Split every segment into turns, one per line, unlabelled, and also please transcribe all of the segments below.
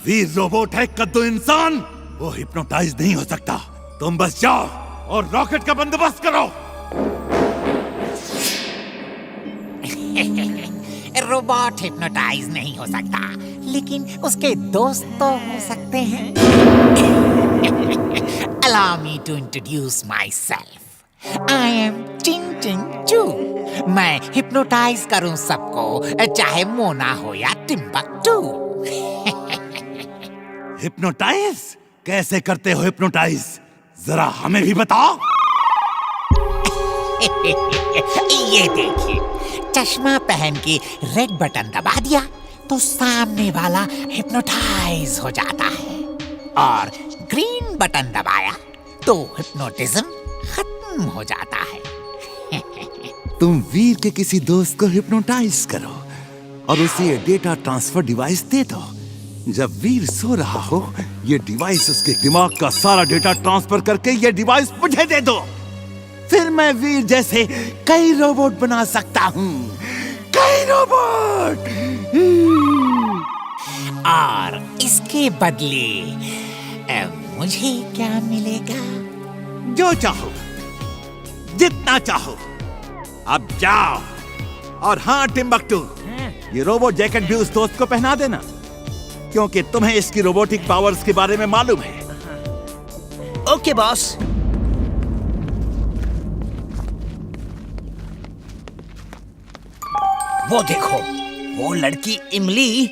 वीर robot है, कद्दू इंसान। वो हिप्नोटाइज नहीं हो सकता। तुम बस जाओ और रॉकेट का बंदोबस्त करो।
रोबोट हिप्नोटाइज नहीं हो सकता, लेकिन उसके दोस्त तो हो सकते हैं। Allow me to introduce myself. I am टिंटिंचू। मैं हिप्नोटाइज करूं सबको, चाहे मोना हो या टिम्बकटू।
हिप्नोटाइज? कैसे करते हो हिप्नोटाइज? जरा हमें भी बताओ।
ये देखिए, चश्मा पहन के रेड बटन दबा दिया तो सामने वाला हिप्नोटाइज हो जाता है, और ग्रीन बटन दबाया तो हिप्नोटिज्म खत्म हो जाता है।
तुम वीर के किसी दोस्त को हिप्नोटाइज करो और उसे ये डेटा ट्रांसफर डिवाइस दे दो। जब वीर सो रहा हो, ये डिवाइस उसके दिमाग का सारा डेटा ट्रांसफर करके ये डिवाइस मुझे दे दो। फिर मैं वीर जैसे कई रोबोट बना सकता हूँ, कई रोबोट।
और इसके बदले मुझे क्या मिलेगा?
जो चाहो, जितना चाहो। अब जाओ। और हाँ टिम्बकटू, ये रोबोट जैकेट भी उस दोस्त को पहना देना, क्योंकि तुम्हें इसकी रोबोटिक पावर्स के बारे में मालूम है।
Okay boss. वो देखो, वो लड़की इमली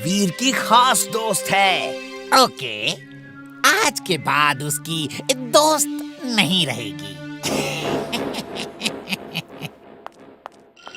वीर की खास दोस्त है।
ओके, आज के बाद उसकी दोस्त नहीं रहेगी।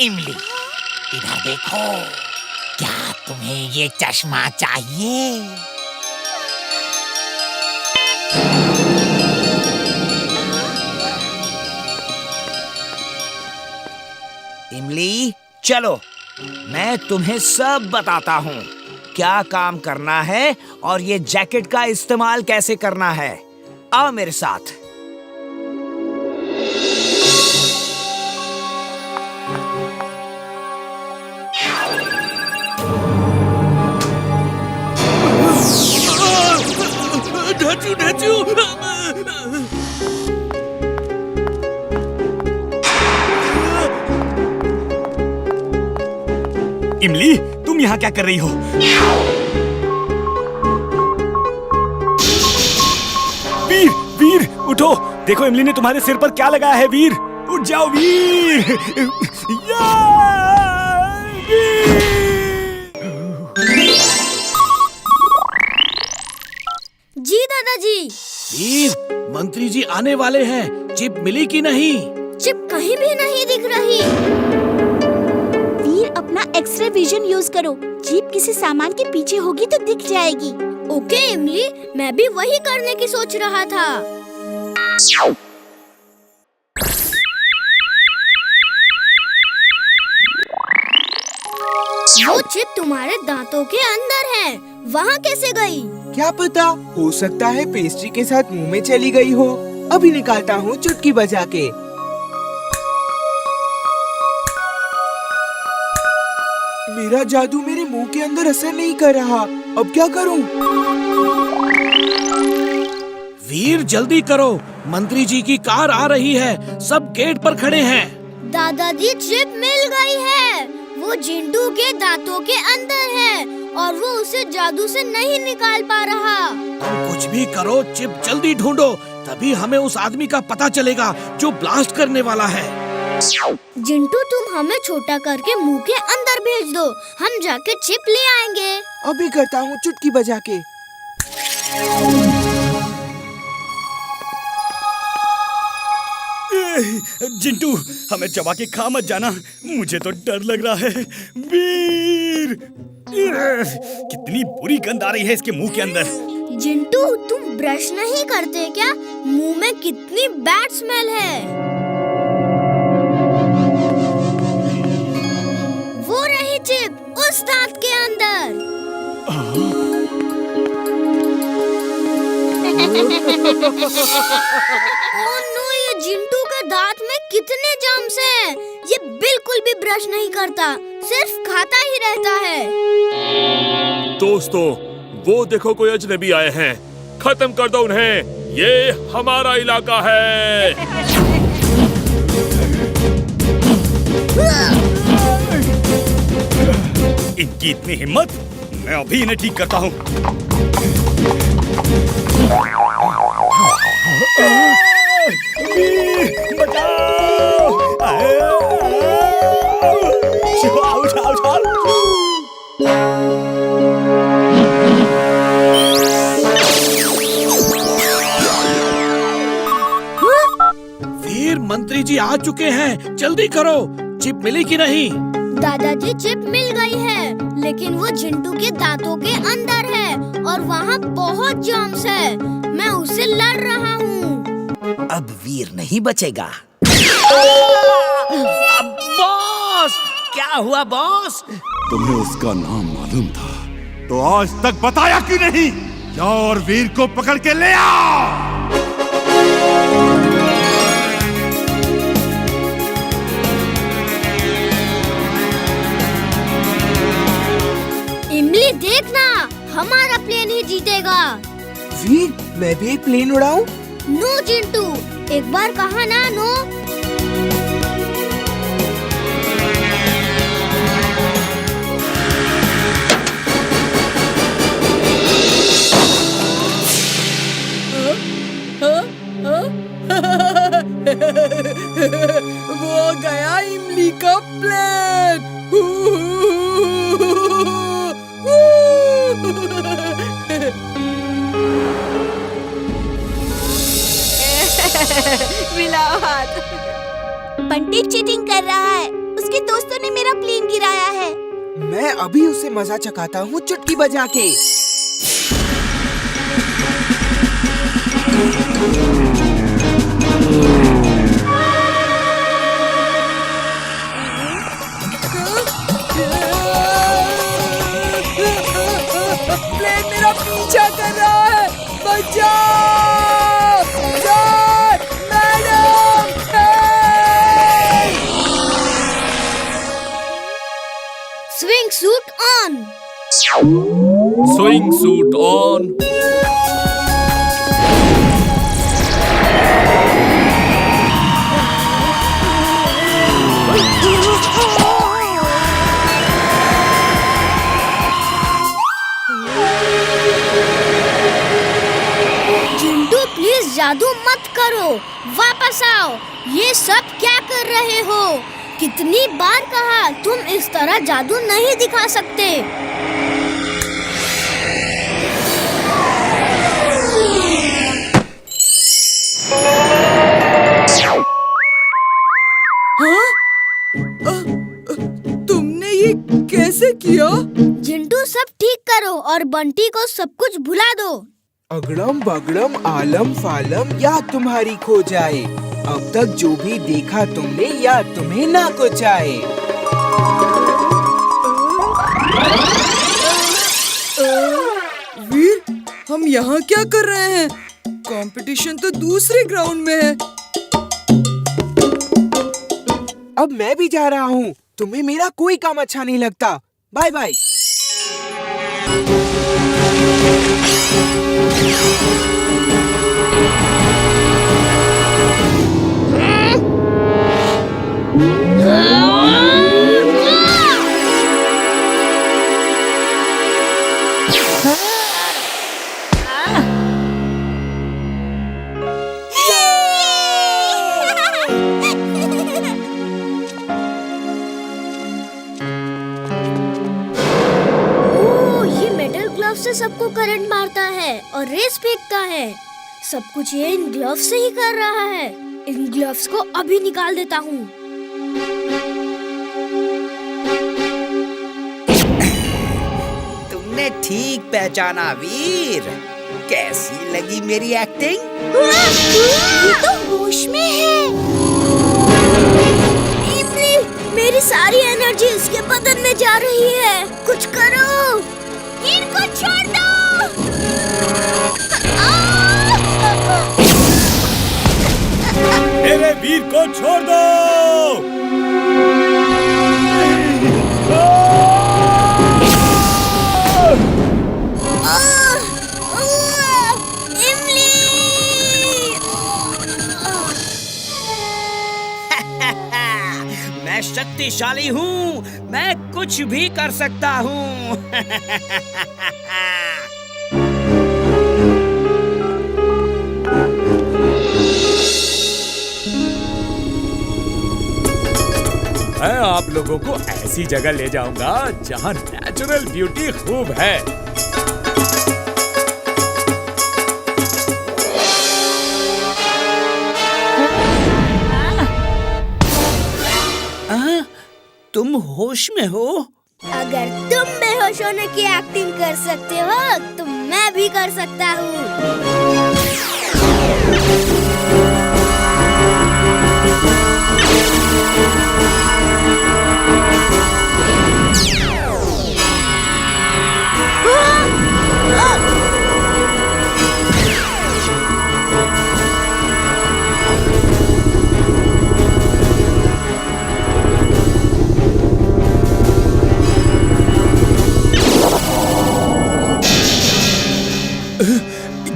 इमली, इधर देखो, क्या तुम्हें ये चश्मा चाहिए?
इमली, चलो मैं तुम्हें सब बताता हूँ क्या काम करना है और ये जैकेट का इस्तेमाल कैसे करना है। आओ मेरे साथ।
ढाचू ढाचू।
इमली, तुम यहाँ क्या कर रही हो? वीर, वीर, उठो। देखो इमली ने तुम्हारे सिर पर क्या लगाया है। वीर, उठ जाओ वीर। या, वीर।
जी दादाजी।
वीर, मंत्री जी आने वाले हैं। चिप मिली कि नहीं?
चिप कहीं भी नहीं दिख रही। वीर, अपना एक्सरे विजन यूज करो। चिप किसी सामान के पीछे होगी तो दिख जाएगी। ओके इमली, मैं भी वही करने की सोच रहा था। वो चिप तुम्हारे दांतों के अंदर है, वहाँ कैसे गई?
क्या पता, हो सकता है पेस्ट्री के साथ मुंह में चली गई हो। अभी निकालता हूँ चुटकी बजा के। मेरा जादू मेरे मुंह के अंदर असर नहीं कर रहा। अब क्या करूँ?
वीर जल्दी करो, मंत्री जी की कार आ रही है। सब गेट पर खड़े हैं।
दादाजी, चिप मिल गई है। वो जिंटू के दांतों के अंदर है और वो उसे जादू से नहीं निकाल पा रहा।
तुम कुछ भी करो, चिप जल्दी ढूंढो, तभी हमें उस आदमी का पता चलेगा जो ब्लास्ट करने वाला है।
जिंटू, तुम हमें छोटा करके मुंह के अंदर भेज दो, हम जाके चिप ले आएंगे।
अभी करता हूँ चुटकी बजा के।
जिंटू, हमें चबा के खा मत जाना, मुझे तो डर लग रहा है। वीर, कितनी बुरी गंध आ रही है इसके मुंह के अंदर।
जिंटू, तुम ब्रश नहीं करते क्या? मुंह में कितनी बैड स्मेल है। वो रही चिप उस दांत के अंदर। ओह नो, ये जिंटू के दांत में कितने जर्म्स हैं। ये बिल्कुल भी ब्रश नहीं करता, सिर्फ खाता ही रहता है।
दोस्तों,
वो देखो कोई अजनबी आए हैं, खत्म कर दो उन्हें, ये हमारा इलाका है।
इनकी इतनी हिम्मत, मैं अभी इन्हें ठीक करता हूँ। बचाओ!
वीर मंत्री जी आ चुके हैं, जल्दी करो। चिप मिली कि नहीं?
दादाजी चिप मिल गई है, लेकिन वो जिंटू के दांतों के अंदर है और वहाँ बहुत जर्म्स है। मैं उससे लड़ रहा हूँ।
अब वीर नहीं बचेगा।
बॉस, क्या हुआ बॉस?
तुम्हें उसका नाम मालूम था तो आज तक बताया क्यों नहीं? जाओ और वीर को पकड़ के ले आओ।
इमली देखना, हमारा प्लेन ही जीतेगा।
वीर, मैं भी एक प्लेन उड़ाऊं?
नो जिंटू, एक बार कहा ना नो।
वो गया इमली का प्लेन।
मिलाओ हाथ। बंटी चीटिंग कर रहा है, उसके दोस्तों ने मेरा प्लेन गिराया है।
मैं अभी उसे मजा चखाता हूँ चुटकी बजा के।
प्लेन मेरा पीछा कर रहा है, बचाओ! Sir, madam, help!
Swing suit on.
Swing suit on.
जादू मत करो, वापस आओ। ये सब क्या कर रहे हो? कितनी बार कहा, तुम इस तरह जादू नहीं दिखा सकते।
हाँ? तुमने ये कैसे किया?
जिंटू सब ठीक करो और बंटी को सब कुछ भुला दो।
अगड़म बगड़म आलम फालम याद तुम्हारी खो जाए। अब तक जो भी देखा तुमने याद तुम्हें ना कुछ आए।
वीर, हम यहाँ क्या कर रहे हैं? कंपटीशन तो दूसरे ग्राउंड में है।
अब मैं भी जा रहा हूँ। तुम्हें मेरा कोई काम अच्छा नहीं लगता। Bye bye.
से सबको करंट मारता है और रेस फेंकता है। सब कुछ ये इन ग्लव्स से ही कर रहा है। इन ग्लव्स को अभी निकाल देता हूँ।
तुमने ठीक पहचाना वीर। कैसी लगी मेरी एक्टिंग?
ये तो होश में है। इमली, मेरी सारी एनर्जी इसके बदन में जा रही है। कुछ करो। वीर को छोड़ दो।
मेरे वीर को छोड़ दो।
आ!
मैं शक्तिशाली हूँ, मैं कुछ भी कर सकता हूँ।
मैं आप लोगों को ऐसी जगह ले जाऊंगा जहाँ नेचुरल ब्यूटी खूब है।
तुम होश में हो?
अगर तुम बेहोश होने की एक्टिंग कर सकते हो तो मैं भी कर सकता हूँ।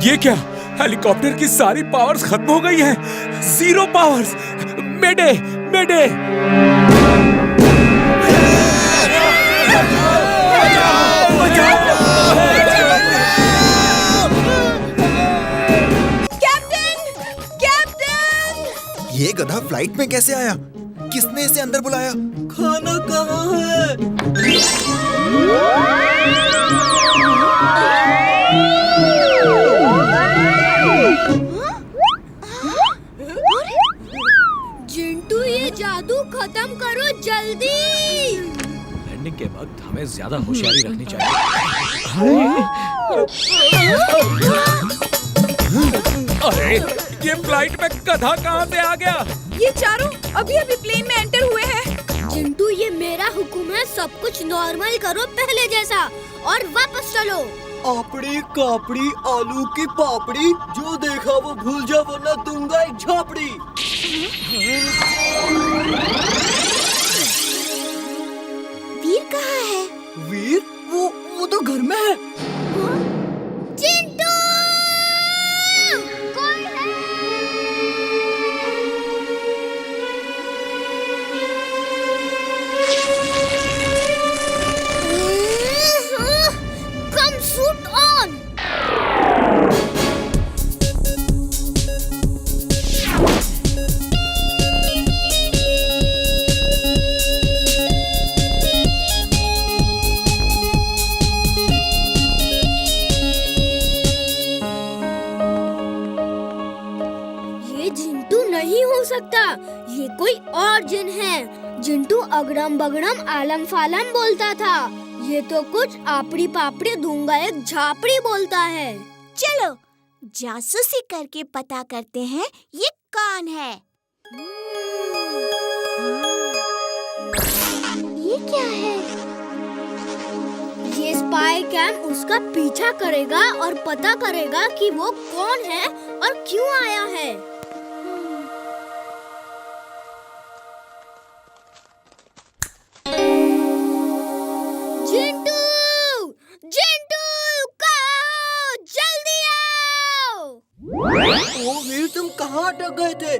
ये क्या? हेलीकॉप्टर की सारी पावर्स खत्म हो गई हैं। Zero powers. Mayday, mayday.
Captain! Captain!
ये गधा फ्लाइट में कैसे आया? किसने इसे अंदर बुलाया?
खाना कहाँ है?
जिंटू, ये जादू खत्म करो जल्दी।
लैंडिंग के वक्त हमें ज्यादा होशियारी रखनी चाहिए।
अरे, ये फ्लाइट में गधा कहाँ से आ गया?
ये चारों अभी अभी प्लेन में एंटर हुए हैं।
जिंटू, ये मेरा हुक्म है, सब कुछ नॉर्मल करो पहले जैसा और वापस चलो।
आपड़ी कापड़ी आलू की पापड़ी, जो देखा वो भूल जा वरना दूंगा एक झापड़ी।
वीर कहाँ है?
वीर? वो तो घर में है।
जिंटू! कौन है? Come shoot on! ये जिंटू नहीं हो सकता, ये कोई और जिन है। जिंटू अगड़म बगड़म आलम फालम बोलता था, ये तो कुछ आपड़ी पापड़ी दूंगा एक झापड़ी बोलता है।
चलो जासूसी करके पता करते हैं ये कौन है।
ये क्या है? ये स्पाई कैम उसका पीछा करेगा और पता करेगा कि वो कौन है और क्यों आया है। जिंटू! जिंटू! कहाँ? जल्दी आओ!
ओ वीर, तुम कहाँ अटक गए थे?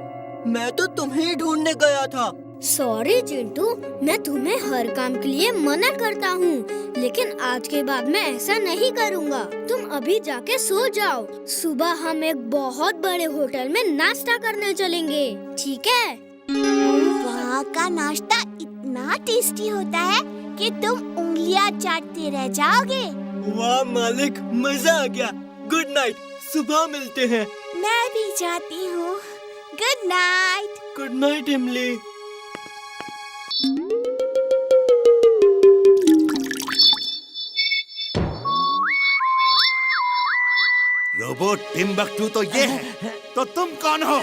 मैं तो तुम्हें ही ढूंढने गया था।
सॉरी जिंटू, मैं तुम्हें हर काम के लिए मना करता हूँ, लेकिन आज के बाद मैं ऐसा नहीं करूँगा। तुम अभी जाके सो जाओ, सुबह हम एक बहुत बड़े होटल में नाश्ता करने चलेंगे, ठीक है?
वहाँ का नाश्ता इतना टेस्टी होता है कि तुम उंगलियाँ चाटते रह जाओगे।
वाह मालिक, मजा आ गया। गुड नाइट, सुबह मिलते हैं।
मैं भी जाती हूँ। Good night.
गुड नाइट इमली।
रोबोट टिम्बकटू तो ये है, तो तुम कौन हो?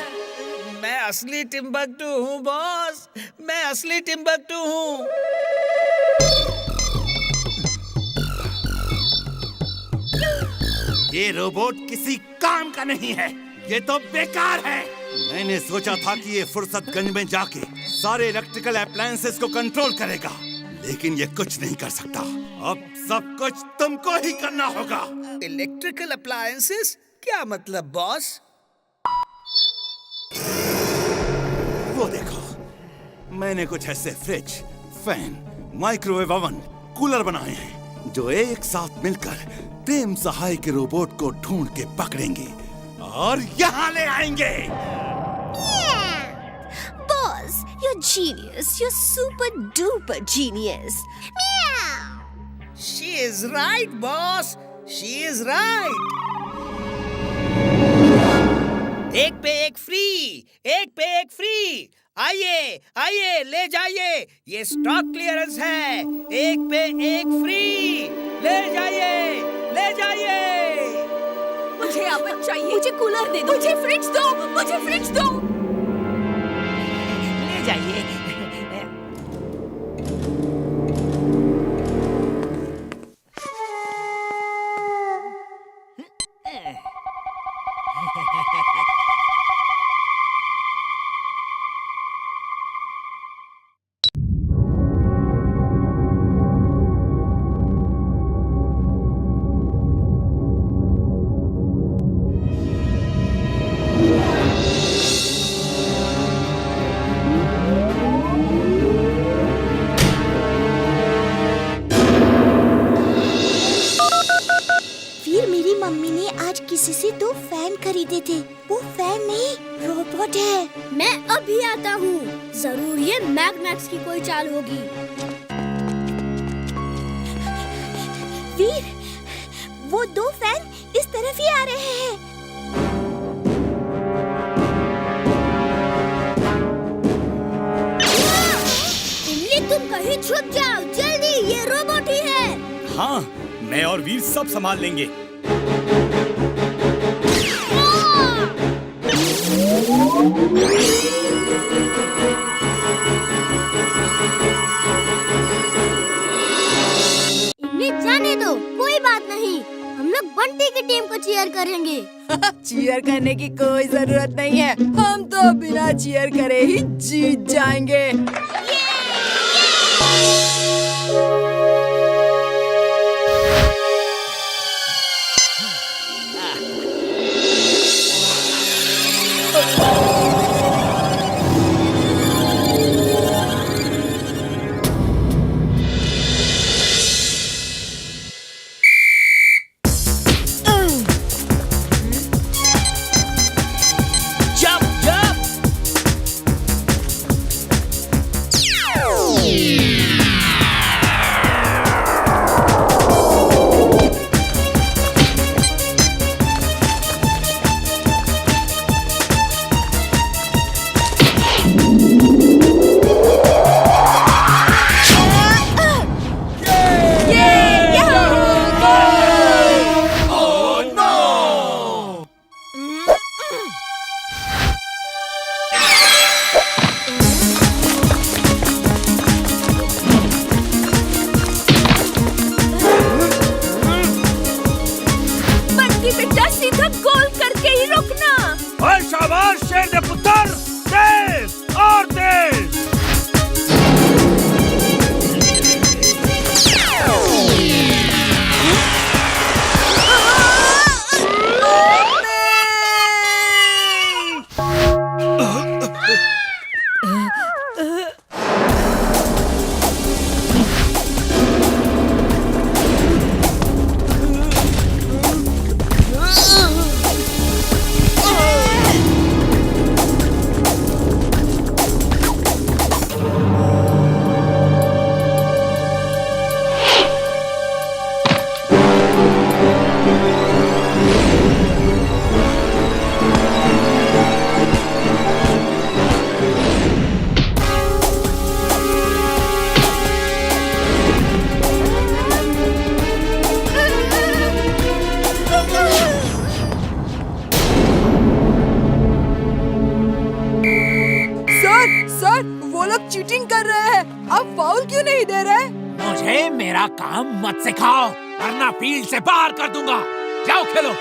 मैं असली टिम्बकटू हूँ बॉस, मैं असली टिम्बकटू हूँ।
ये रोबोट किसी काम का नहीं है, ये तो बेकार है। मैंने सोचा था कि ये फुर्सतगंज में जाके सारे इलेक्ट्रिकल अप्लायंसेस को कंट्रोल करेगा, लेकिन ये कुछ नहीं कर सकता। अब सब कुछ तुमको ही करना होगा।
Electrical appliances? क्या मतलब बॉस?
वो देखो, मैंने कुछ ऐसे fridge, fan, microwave oven, cooler बनाए हैं जो एक साथ मिलकर प्रेम सहाय के रोबोट को ढूंढ के पकड़ेंगे और यहाँ ले आएंगे।
Boss, you're genius. You're super duper genius. Meow.
She is right, boss. She is right. एक पे एक फ्री, एक पे एक फ्री। आइए आइए ले जाइए, ये स्टॉक क्लियरेंस है। एक पे एक फ्री, ले जाइए ले जाइए।
मुझे अमन चाहिए। मुझे कूलर दे दो। मुझे फ्रिज दो। मुझे फ्रिज दो।
ले जाइए।
मम्मी ने आज किसी से 2 फैन खरीदे थे। वो फैन नहीं, रोबोट है।
मैं अभी आता हूँ। जरूर ये मैग्नैक्स की कोई चाल होगी।
वीर, वो 2 फैन इस तरफ ही आ रहे हैं।
इमली, तुम कहीं छुप जाओ जल्दी, ये रोबोट ही है।
हाँ, मैं और वीर सब संभाल लेंगे।
इमली, जाने दो, कोई बात नहीं। हम लोग बंटी की टीम को चीयर करेंगे।
चीयर करने की कोई जरूरत नहीं है। हम तो बिना चीयर करे ही जीत जाएंगे।
शाबाश शेर दे पुत्र, तेज और तेज।
चीटिंग कर रहे हैं, आप फाउल क्यों नहीं दे रहे?
मुझे मेरा काम मत सिखाओ, वरना फील्ड से बाहर कर दूंगा। जाओ खेलो।